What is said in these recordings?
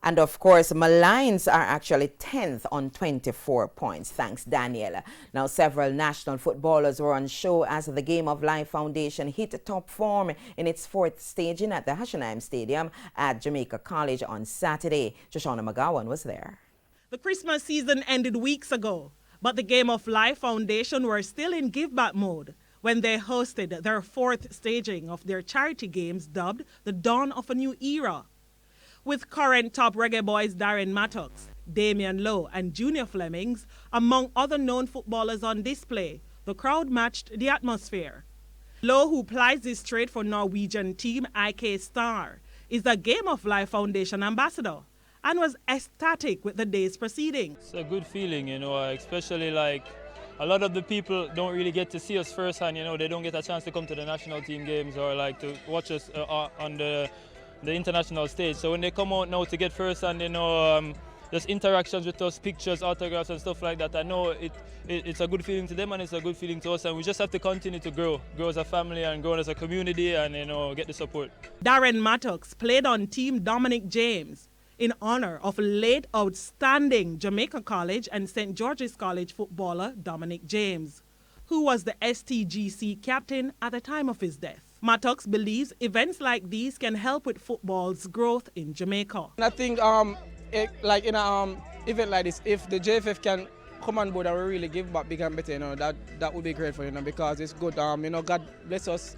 And of course, Malines are actually 10th on 24 points. Thanks, Daniel. Now, several national footballers were on show as the Game of Life Foundation hit top form in its fourth staging at the Hashenheim Stadium at Jamaica College on Saturday. Shoshana McGowan was there. The Christmas season ended weeks ago, but the Game of Life Foundation were still in give-back mode when they hosted their fourth staging of their charity games dubbed the Dawn of a New Era. With current top Reggae Boyz Darren Mattox, Damian Lowe and Junior Flemings, among other known footballers on display, the crowd matched the atmosphere. Lowe, who plies his trade for Norwegian team IK Star, is the Game of Life Foundation ambassador and was ecstatic with the day's proceedings. It's a good feeling, especially like a lot of the people don't really get to see us firsthand, they don't get a chance to come to the national team games or like to watch us on the international stage. So when they come out now to get firsthand, just interactions with us, pictures, autographs and stuff like that, I know it's a good feeling to them and it's a good feeling to us, and we just have to continue to grow as a family and grow as a community and get the support. Darren Mattox played on Team Dominic James in honor of late outstanding Jamaica College and St. George's College footballer Dominic James, who was the STGC captain at the time of his death. Mattox believes events like these can help with football's growth in Jamaica. I think like in an event like this, if the JFF can come on board and really give back big and better, that would be great for because it's good. God bless us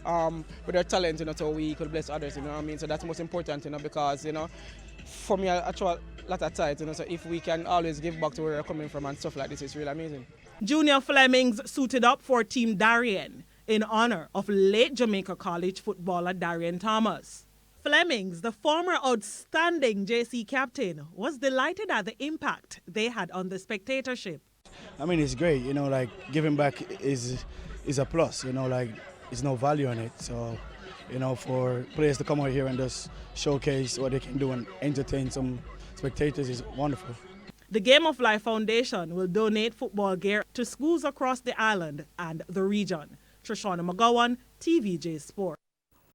with our talent, so we could bless others. So that's most important, because for me, I try a lot of times, so if we can always give back to where we're coming from and stuff like this, it's really amazing. Junior Flemings suited up for Team Darien in honor of late Jamaica College footballer Darian Thomas. Flemings, the former outstanding JC captain, was delighted at the impact they had on the spectatorship. I mean, it's great, like giving back is a plus, like there's no value in it. So, for players to come out here and just showcase what they can do and entertain some spectators is wonderful. The Game of Life Foundation will donate football gear to schools across the island and the region. Shoshana McGowan, TVJ Sport.